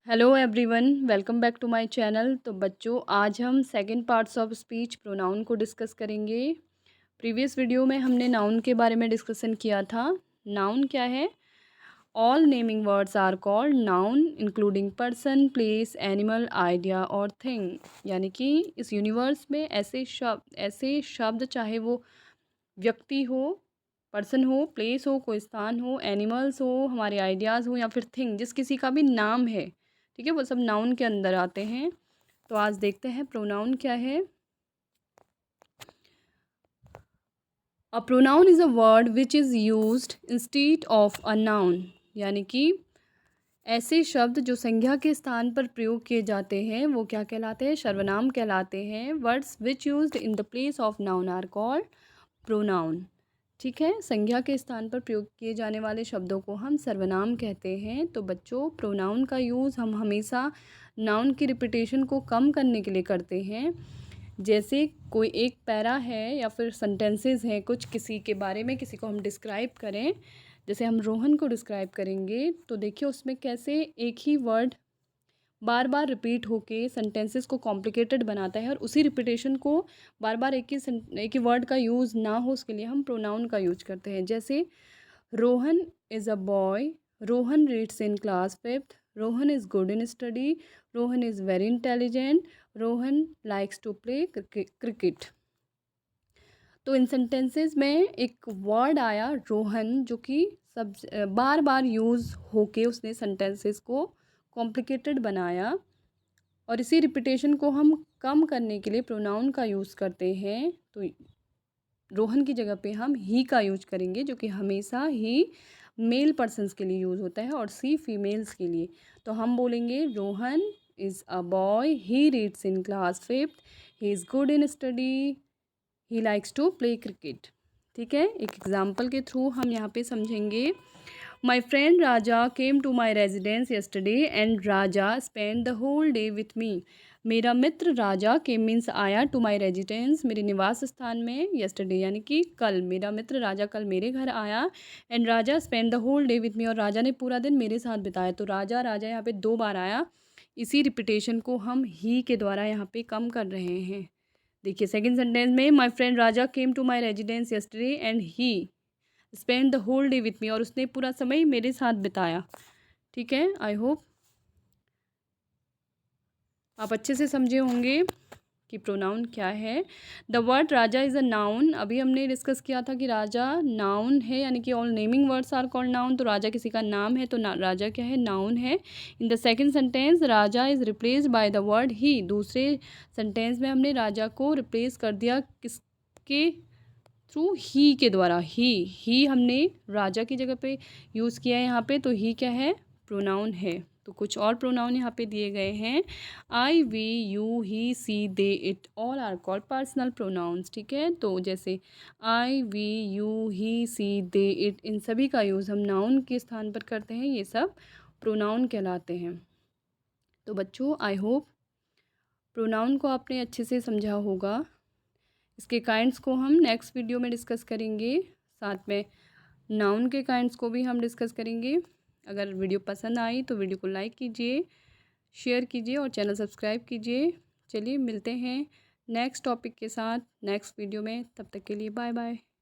Hello everyone, welcome back to my channel. तो बच्चों, आज हम second parts of speech pronoun को डिस्कस करेंगे। प्रीवियस वीडियो में हमने नाउन के बारे में डिस्कशन किया था। नाउन क्या है? All naming words are called noun including person, place, animal, idea और थिंग। यानी कि इस यूनिवर्स में ऐसे शब्द चाहे वो व्यक्ति हो, पर्सन हो, प्लेस हो, कोई स्थान हो, एनिमल्स हो, हमारे आइडियाज़ हो या फिर थिंग, जिस किसी का भी नाम है, ठीक है, वो सब नाउन के अंदर आते हैं। तो आज देखते हैं प्रोनाउन क्या है। A pronoun is a word which is used instead of a noun. यानी कि ऐसे शब्द जो संज्ञा के स्थान पर प्रयोग किए जाते हैं वो क्या कहलाते हैं? सर्वनाम कहलाते हैं। Words which used in the place of noun are called pronoun. ठीक है, संज्ञा के स्थान पर प्रयोग किए जाने वाले शब्दों को हम सर्वनाम कहते हैं। तो बच्चों, प्रोनाउन का यूज़ हम हमेशा नाउन की रिपीटेशन को कम करने के लिए करते हैं। जैसे कोई एक पैरा है या फिर सेंटेंसेस हैं, कुछ किसी के बारे में किसी को हम डिस्क्राइब करें, जैसे हम रोहन को डिस्क्राइब करेंगे, तो देखिए उसमें कैसे एक ही वर्ड बार बार रिपीट होके सेंटेंसेस को कॉम्प्लिकेटेड बनाता है, और उसी रिपीटेशन को बार बार एक ही वर्ड का यूज़ ना हो उसके लिए हम प्रोनाउन का यूज करते हैं। जैसे Rohan is a boy, Rohan reads in class fifth, Rohan is good in study, Rohan is very intelligent, Rohan likes to play cricket. तो इन सेंटेंसेस में एक वर्ड आया रोहन, जो कि सब बार बार यूज़ होके उसने सेंटेंसेस को कॉम्प्लिकेटेड बनाया, और इसी रिपीटेशन को हम कम करने के लिए प्रोनाउन का यूज़ करते हैं। तो रोहन की जगह पे हम ही का यूज करेंगे, जो कि हमेशा ही मेल पर्सन्स के लिए यूज़ होता है और सी फीमेल्स के लिए। तो हम बोलेंगे Rohan is a boy, he reads in class fifth, he is good in study, he likes to play cricket. ठीक है, एक एग्जाम्पल के थ्रू हम यहाँ पे समझेंगे। My friend Raja came to my residence yesterday and Raja spend the whole day with me. मेरा मित्र राजा केम मीन्स आया, टू माई रेजिडेंस मेरे निवास स्थान में, yesterday यानी कि कल, मेरा मित्र राजा कल मेरे घर आया, and Raja spend the whole day with me, और राजा ने पूरा दिन मेरे साथ बिताया। तो राजा राजा यहाँ पे 2 बार आया, इसी रिपीटेशन को हम ही के द्वारा यहाँ पे कम कर रहे हैं। देखिए सेकंड सेंटेंस में, my friend Raja came to my residence yesterday and he spend the whole day with me, और उसने पूरा समय मेरे साथ बिताया। ठीक है, आई होप आप अच्छे से समझे होंगे कि प्रोनाउन क्या है। The word Raja is a noun. अभी हमने डिस्कस किया था कि राजा नाउन है, यानी कि all naming words are called noun. तो राजा किसी का नाम है, तो राजा क्या है? नाउन है। In the second sentence Raja is replaced by the word he. दूसरे सेंटेंस में हमने राजा को रिप्लेस कर दिया किसके थ्रू? ही के द्वारा। ही हमने राजा की जगह पे यूज़ किया है यहाँ पे, तो ही क्या है? प्रोनाउन है। तो कुछ और प्रोनाउन यहाँ पे दिए गए हैं। I, we, you, he, she, they, it, all are called personal pronouns. ठीक है, तो जैसे I, we, you, he, she, they, it, इन सभी का यूज़ हम नाउन के स्थान पर करते हैं, ये सब प्रोनाउन कहलाते हैं। तो बच्चों, आई होप प्रोनाउन को आपने अच्छे से समझा होगा। इसके काइंड्स को हम नेक्स्ट वीडियो में डिस्कस करेंगे, साथ में नाउन के काइंड्स को भी हम डिस्कस करेंगे। अगर वीडियो पसंद आई तो वीडियो को लाइक कीजिए, शेयर कीजिए और चैनल सब्सक्राइब कीजिए। चलिए मिलते हैं नेक्स्ट टॉपिक के साथ नेक्स्ट वीडियो में, तब तक के लिए बाय बाय।